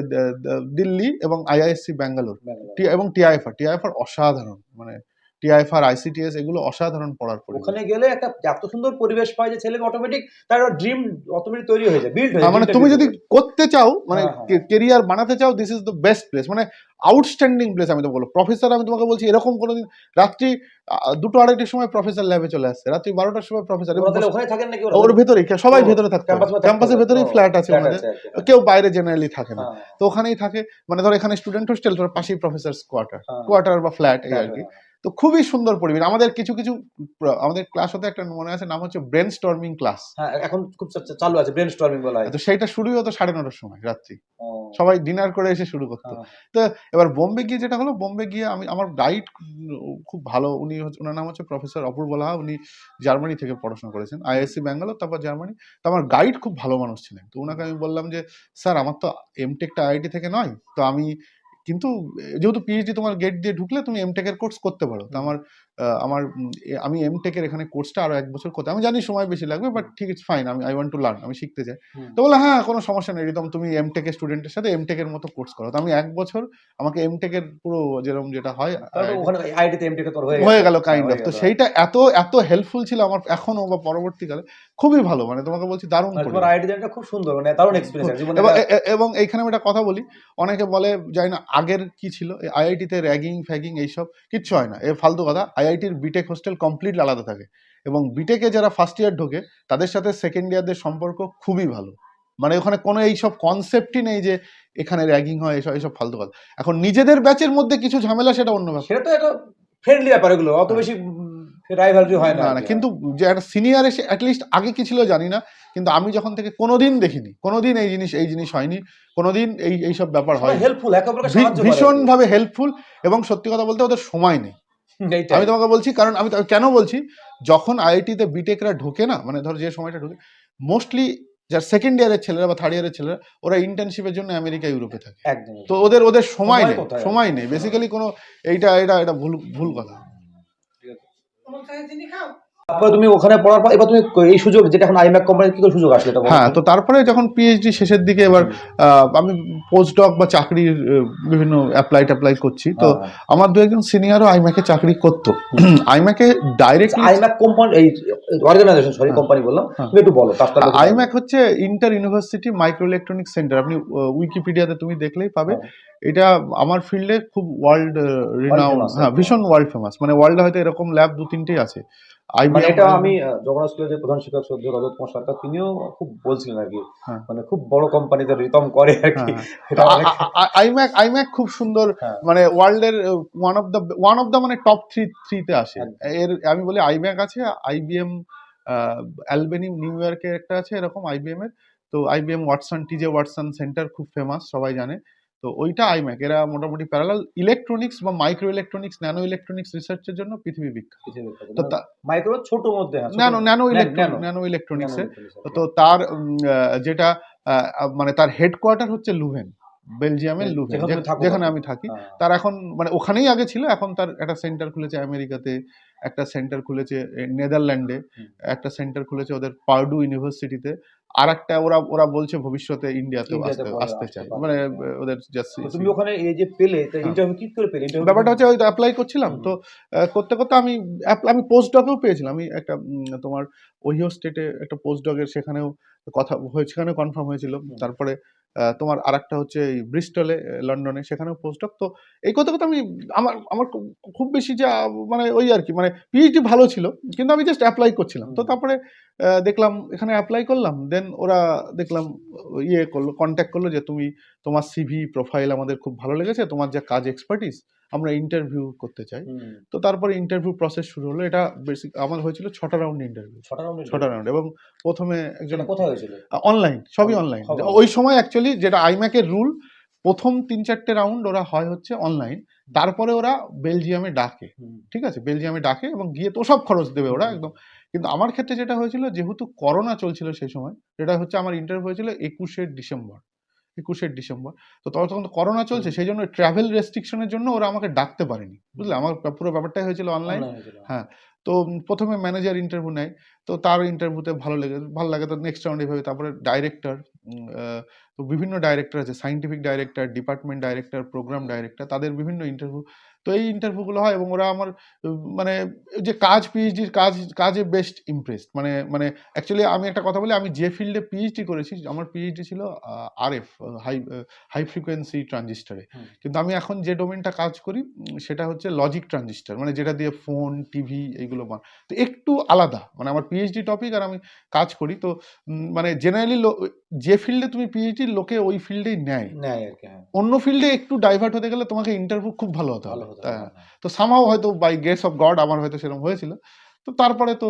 দিল্লি এবং আইআইএসসি ব্যাঙ্গালোর, ব্যাঙ্গালোর। এবং টিআইএফআর অসাধারণ, মানে টিআইএফআর, আইসিটিএস এগুলো অসাধারণ পড়ার পরিবেশ। ওখানে গেলে একটা এত সুন্দর পরিবেশ পায় যে ছেলে অটোমেটিক তার ড্রিম অটোমেটিক তৈরি হয়ে যায়, বিল্ড হয়ে যায়। মানে তুমি যদি করতে চাও, মানে হ্যাঁ, হ্যাঁ। কেরিয়ার বানাতে চাও, this is the best place, মানে আউটস্ট্যান্ডিং প্লেস। আমি তো বলবো, প্রফেসর, আমি তোমাকে বলছি, এরকম কোনোদিন রাত্রি 2-2:30টার সময় প্রফেসর ল্যাবে চলে আসছে, রাত্রি 12টার সময় প্রফেসর, ওরা তাহলে ওখানে থাকেন নাকি? ওর ভেতরেই সবাই ও, ভেতরে থাকতে ক্যাম্পাসে থাকতে ক্যাম্পাসের হবে। ভেতরেই ও, ফ্ল্যাট আছে ফ্ল্যাট ওনাদের, আছে আর কি, হ্যাঁ। কেউ বাইরে জেনারেলি থাকে না, হ্যাঁ, তো ওখানেই থাকে। মানে ধরো এখানে স্টুডেন্ট হোস্টেল, ধরো পাশেই প্রফেসর হ্যাঁ। কোয়ার্টার বা ফ্ল্যাট, এই ফ্ল্যাট, আর কি। হ্যাঁ। তো খুবই সুন্দর পরিবেশ। আমাদের কিছু আমাদের ক্লাস হতে একটা মনে আছে, নাম হচ্ছে ব্রেন স্টর্মিং ক্লাস। হ্যাঁ, এখন খুব চালু আছে ব্রেন স্টর্মিং বলা হয়। তো সেইটা শুরুই হতো 9:30টার সময় রাত্রি, ও, সবাই ডিনার করে এসে শুরু করতো। হ্যাঁ। তো এবার বোম্বে গিয়ে যেটা হলো, বোম্বে গিয়ে আমার গাইড খুব ভালো, ওনার নাম হচ্ছে প্রফেসর অপূর্ব লাহা, উনি জার্মানি থেকে পড়াশোনা করেছেন, আইআইএসসি ব্যাঙ্গালোর, তারপর জার্মানি। তো আমার গাইড খুব ভালো মানুষ ছিলেন। তো ওনাকে আমি বললাম যে, স্যার আমার তো এমটেকটা আইআইটি থেকে নয়, তো আমি কিন্তু যেহেতু পিএইচডি তোমার গেট দিয়ে ঢুকলে তুমি এমটেকের কোর্স করতে পারো, তো আমার আমার আমি এমটেকের এখানে কোর্সটা আরো 1 বছর করতে, আমি জানি সময় বেশি লাগবে, বাট ঠিক আছে, ফাইন, আমি আই ওয়ান্ট টু লার্ন, আমি শিখতে চাই। তো বলে হ্যাঁ কোনো সমস্যা নেই রিতম, তুমি এমটেকের স্টুডেন্টের সাথে এমটেকের মতো কোর্স করো। তো আমি 1 বছর আমাকে এমটেকের পুরো যেরকম যেটা হয় তারপর ওখানে আইআইটিতে এমটেক তোর হয়ে হয়ে গেল হ্যাঁ, কাইন্ড হয়ে অফ। তো গেল। সেইটা এত এত হেল্পফুল ছিল আমার এখনো বা পরবর্তীকালে, খুবই ভালো, মানে তোমাকে বলছি দারুণ মানে পড়ে। তোমার আইআইটি জার্নিটা খুব সুন্দর, মানে দারুণ এক্সপেরিয়েন্স জীবনে এবং একটা। এবং এইখানে আমি একটা কথা বলি, অনেকে বলে জানি না আগের কি ছিল, আইআইটিতে র্যাগিং ফ্যাগিং এইসব কিচ্ছু হয় না, এ ফালতু কথা। আইআইটির বিটেক হোস্টেল কমপ্লিটলি আলাদা থাকে, এবং বিটেকে যারা ফার্স্ট ইয়ার ঢোকে তাদের সাথে সেকেন্ড ইয়ারদের সম্পর্ক খুবই ভালো। মানে ওখানে কোনো এইসব কনসেপ্টই নেই যে এখানে র্যাগিং হয়, এসব এসব ফালতু কথা। এখন নিজেদের ব্যাচের মধ্যে কিছু ঝামেলা, সেটা অন্য ব্যাপার। সেটা তো একটা ফ্রেন্ডলি ব্যাপার, এগুলো অত হ্যাঁ। বেশি রাইভালরি হয় না না আর না, কি। কিন্তু যে একটা সিনিয়র এসে অ্যাটলিস্ট আগে কি ছিল জানি না, কিন্তু আমি যখন থেকে কোনোদিন দেখিনি, কোনোদিন এই জিনিস হয়নি, কোনোদিন এইসব ব্যাপার সবাই হয়নি। হেল্পফুল, একে অপরকে সাহায্য করে আর কি। ভীষণভাবে হেল্পফুল, এবং সত্যি কথা বলতে ওদের সময় নেই। এইটাই। আমি তোমাকে বলছি, কারণ আমি কেন বলছি, যখন আইআইটিতে বিটেকরা ঢোকে না, মানে ধর যে সময়টা ঢোকে, মোস্টলি যার সেকেন্ড ইয়ারের ছেলেরা বা থার্ড ইয়ারের ছেলেরা, ওরা ইন্টার্নশিপের জন্য আমেরিকা ইউরোপে থাকে। একদম। তো ওদের সময় সময় নেই, কোথায় আর সময় কি? নেই বেসিক্যালি কোনো, এইটা এটা এটা ভুল ভুল কথা। ঠিক আছে। তারপরে তুমি ওখানে পড়ার পর এবার তুমি এই সুযোগ যেটা এখন আইম্যাক কোম্পানির কি করে সুযোগ আসলে এটা বলো হ্যাঁ, তো? তো তারপরে যখন পিএইচডি শেষের দিকে এবার আমি পোস্ট ডক বা চাকরির বিভিন্ন অ্যাপ্লাই করছি। তো হ্যাঁ, হ্যাঁ। আমার দু একজন সিনিয়রও আইম্যাকে চাকরি করতো। আইম্যাকে ডাইরেক্টলি, আইম্যাক কোম্পানি এই অর্গানাইজেশন, সরি কোম্পানি বললাম, হ্যাঁ। তুমি একটু বলো তার সাথে একটু আইম্যাক হচ্ছে inter university micro electronic centre. আপনি উইকিপিডিয়াতে তুমি দেখলেই পাবে। হ্যাঁ। এটা আমার ফিল্ডে খুব ওয়ার্ল্ড রিনাউন্ড, famous হ্যাঁ একদম। ভীষণ ওয়ার্ল্ড ফেমাস, মানে ওয়ার্ল্ডে হয়তো এরকম ল্যাব 2-3টেই আছে। মানে আইবিএম, এটা আমি জগন্নাথ স্কুলের যে প্রধান শিক্ষক শ্রদ্ধেয় রজত কুমার সরকার, তিনিও খুব বলছিলেন আর কি, হ্যাঁ মানে খুব বড় কোম্পানিতে রিতম করে আর কি। হ্যাঁ। এটা অনেক আইম্যাক খুব সুন্দর, হ্যাঁ, মানে ওয়ার্ল্ডের ওয়ান অফ দ্য মানে টপ থ্রিতে আসে। একদম। এর আমি বলি আইম্যাক আছে, আইবিএম অ্যালবেনি নিউ ইয়র্কে একটা আছে এরকম আইবিএম এর। তো IBM Watson, TJ Watson centre খুব ফেমাস, সবাই জানে। তো ওইটা আইম্যাক, এরা মোটামুটি প্যারালাল ইলেকট্রনিক্স বা মাইক্রো ইলেকট্রনিক্স, ন্যানো ইলেকট্রনিক্স রিসার্চের জন্য পৃথিবী বিখ্যাত। পৃথিবীর কথা। তো মানে মাইক্রো ছোট মধ্যে, হ্যাঁ, ছোট ন্যানো ন্যানো ন্যানো ন্যানো ইলেকট্রনিক্সে। ইলেকট্রনিক্স আর কি। তো তার যেটা মানে তার হেডকোয়ার্টার হচ্ছে লুভেন, বেলজিয়ামের লুভেন, যেখানে তুমি থাকো যেখানে তখন। আমি থাকি। হ্যাঁ। তার এখন মানে ওখানেই আগে ছিল, এখন তার একটা সেন্টার খুলেছে আমেরিকাতে, একটা সেন্টার খুলেছে নেদারল্যান্ডে, হুম। একটা সেন্টার খুলেছে ওদের পার্ডু ইউনিভার্সিটিতে, আর একটা ওরা ওরা বলছে ভবিষ্যতে ইন্ডিয়াতেও ইন্ডিয়াতে পরে আসতে আসতে চায়, পারে। মানে ওদের জাস্ট। তো তুমি ওখানে এই যে পেলে, হ্যাঁ। ইন্টারভিউ কি করে পেলে? ইন্টারভিউ ব্যাপারটা হচ্ছে ওই অ্যাপ্লাই করছিলাম, হুম, তো করতে করতে আমি পোস্ট ডকেও পেয়েছিলাম। আমি একটা তোমার ওহিও স্টেটে একটা পোস্ট ডকের, সেখানেও কথা হয়েছে, সেখানেও কনফার্ম হয়েছিল। তারপরে তোমার আরেকটা হচ্ছে এই ব্রিস্টলে, লন্ডনে, সেখানেও পোস্ট ডক। তো এই করতে করতে আমি আমার আমার খুব বেশি যে মানে ওই আর কি, মানে পিএইচডি ভালো ছিল, কিন্তু আমি জাস্ট অ্যাপ্লাই করছিলাম। তো তারপরে দেখলাম এখানে অ্যাপ্লাই করলাম, দেন ওরা দেখলাম ইয়ে করলো, কন্ট্যাক্ট করলো যে তুমি, তোমার সিভি প্রোফাইল আমাদের খুব ভালো লেগেছে, তোমার যা কাজ এক্সপার্টিস, আমরা ইন্টারভিউ করতে চাই। তো তারপরে ইন্টারভিউ প্রসেস শুরু হলো। এটা বেসিক আমার হয়েছিল 6টা রাউন্ড ইন্টারভিউ, 6টা রাউন্ডে 6টা রাউন্ড। এবং প্রথমে একজন, সেটা কোথায় হয়েছিল? অনলাইন, সবই অনলাইন। সব ওই সময় অ্যাকচুয়ালি যেটা আইম্যাকের রুল, প্রথম 3-4টে রাউন্ড ওরা হয় হচ্ছে অনলাইন, তারপরে ওরা বেলজিয়ামে ডাকে, ঠিক আছে, বেলজিয়ামে ডাকে এবং গিয়ে তো সব খরচ দেবে ওরা একদম। কিন্তু আমার ক্ষেত্রে যেটা হয়েছিল, যেহেতু করোনা চলছিল সেই সময়, যেটা হচ্ছে আমার ইন্টারভিউ হয়েছিল 21শে ডিসেম্বর। তো তখন তো করোনা চলছে, সেই জন্য ট্রাভেল রেস্ট্রিকশনের জন্য ওরা আমাকে ডাকতে পারেনি, বুঝলে। আমার পুরো ব্যাপারটাই হয়েছিল অনলাইন। অনলাইন হয়েছিল। হ্যাঁ। তো প্রথমে ম্যানেজার ইন্টারভিউ নেয়, তো তার ইন্টারভিউতে ভালো লাগে, তো নেক্সট রাউন্ড এইভাবে। তারপরে ডাইরেক্টর, তো বিভিন্ন ডাইরেক্টর আছে, scientific director, department director, programme director, তাদের বিভিন্ন ইন্টারভিউ। তো এই ইন্টারভিউগুলো হয়, এবং ওরা আমার মানে যে কাজ, পিএইচডির কাজে বেস্ট ইমপ্রেসড। মানে অ্যাকচুয়ালি আমি একটা কথা বলি, আমি যে ফিল্ডে পিএইচডি করেছি, আমার পিএইচডি ছিল আরএফ, হাই ফ্রিকোয়েন্সি ট্রানজিস্টারে। কিন্তু আমি এখন যে ডোমেনটা কাজ করি, সেটা হচ্ছে লজিক ট্রানজিস্টার, মানে যেটা দিয়ে ফোন, টিভি এইগুলো তো একটু আলাদা, মানে আমার পিএইচডি টপিক আর আমি কাজ করি। তো মানে জেনারেলি যে ফিল্ডে তুমি পিএইচডি, লোকে ওই ফিল্ডেই নেয় আর কি। হ্যাঁ। অন্য ফিল্ডে একটু ডাইভার্ট হতে গেলে তোমাকে ইন্টারভিউ খুব ভালো হতে হবে। ভালো হতো। হ্যাঁ। তো সামহাও হয়তো বাই গ্রেস অফ গড আমার হয়তো সেরকম হয়েছিল। তো তারপরে তো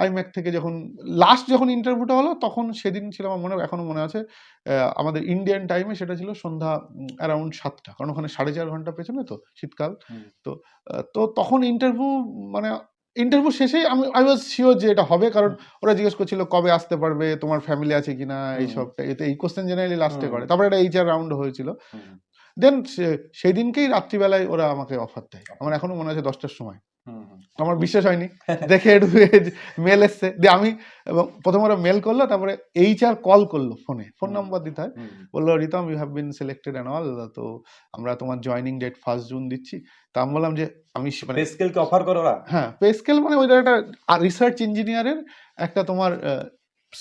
আইম্যাক থেকে যখন লাস্ট ইন্টারভিউটা হলো, তখন সেদিন ছিল আমার এখনো মনে আছে, আমাদের ইন্ডিয়ান টাইমে সেটা ছিল সন্ধ্যা অ্যারাউন্ড 7টা, কারণ ওখানে 4.5 ঘন্টা পেছনে তো শীতকাল। তো তো তখন মানে ইন্টারভিউ শেষেই আই ওয়াজ শিওর যে এটা হবে, কারণ ওরা জিজ্ঞেস করছিল কবে আসতে পারবে, তোমার ফ্যামিলি আছে কিনা, এইসব। এতে এই কোশ্চেন জেনারেলি লাস্টে করে। তারপরে একটা এইচআর রাউন্ড হয়েছিল। দেন সেদিনকেই রাত্রিবেলায় ওরা আমাকে অফার দেয়। আমার এখনো মনে আছে 10টার সময়। আমার বিশ্বাস হয়নি, দেখে একটু মেল এসছে দিয়ে আমি, এবং প্রথমে ওরা মেল করলো, তারপরে HR কল করলো, ফোন নাম্বার দিতে হয়, বললো Ritam you have been selected and all, তো আমরা তোমার জয়নিং ডেট 1 জুন দিচ্ছি। তা আমি বললাম যে আমি মানে পে স্কেলকে অফার করো ওরা? হ্যাঁ, পে স্কেল মানে ওইটা একটা রিসার্চ ইঞ্জিনিয়ারের একটা তোমার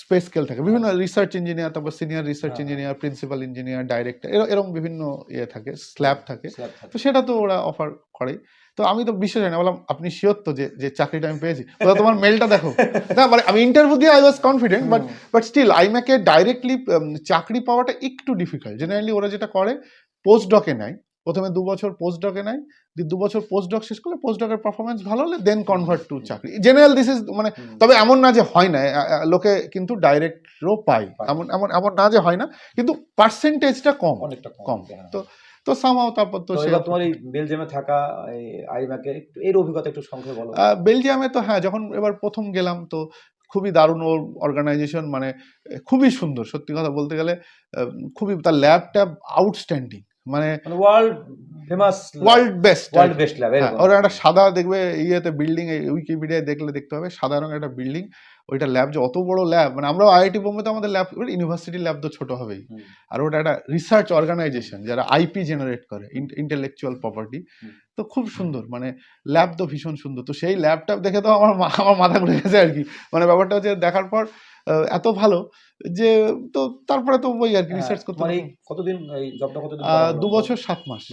পে স্কেল থাকে, বিভিন্ন রিসার্চ ইঞ্জিনিয়ার, তারপর senior research engineer, principal engineer, director, এরকম বিভিন্ন ইয়ে থাকে, স্ল্যাব থাকে। তো সেটা তো ওরা অফার করে। তো আমি তো বিশ্বাস হয় না, বললাম আপনি শিওর তো যে চাকরিটা আমি পেয়েছি? বললো তোমার মেলটা দেখো। না মানে আমি ইন্টারভিউ দিয়ে I was confident, but still আইম্যাকে ডাইরেক্টলি চাকরি পাওয়াটা একটু ডিফিকাল্ট। জেনারেলি ওরা যেটা করে পোস্ট ডকে নেয়, প্রথমে 2 বছর পোস্ট ডকে নেয়, 2 বছর পোস্ট ডক শেষ করলে পোস্ট ডকের পারফরমেন্স ভালো হলে দেন কনভার্ট টু চাকরি। জেনারেল দিস ইজ মানে, তবে এমন না যে হয় না, লোকে কিন্তু ডাইরেক্টরও পায়, এমন না যে হয় না, কিন্তু পার্সেন্টেজটা কম, অনেকটা কম। তো সামহাও তারপর তো এবার তোমার এই বেলজিয়ামে থাকা আইম্যাকে এর অভিজ্ঞতা একটু সংক্ষেপে বলো। বেলজিয়ামে তো হ্যাঁ, যখন এবার প্রথম গেলাম তো খুবই দারুণ ওর অর্গানাইজেশন, মানে খুবই সুন্দর, সত্যি কথা বলতে গেলে খুবই, তার ল্যাব ট্যাব আউটস্ট্যান্ডিং, মানে world famous, world best lab. ওরা একটা সাদা দেখবে ইয়েতে বিল্ডিং, উইকিপিডিয়ায় দেখতে হবে, সাদা রঙের একটা বিল্ডিং, ওইটা ল্যাব যে অত বড় ল্যাব, মানে আমরা IIT বোম্বেতে আমাদের ল্যাব, ইউনিভার্সিটি ল্যাব তো ছোট হবেই, আর ওটা একটা রিসার্চ অর্গানাইজেশন যারা IP জেনারেট করে, ইন্টেলেকচুয়াল প্রপার্টি। তো খুব সুন্দর, মানে ল্যাব তো ভীষণ সুন্দর। তো সেই ল্যাবটা দেখে তো আমার মাথা ঘুরে গেছে আর কি, মানে ব্যাপারটা হচ্ছে দেখার পর এত ভালো যে, তো তারপরে তো ওই আর কি রিসার্চ করতে। কতদিন এই জবটা কতদিন? 2 বছর 7 মাস।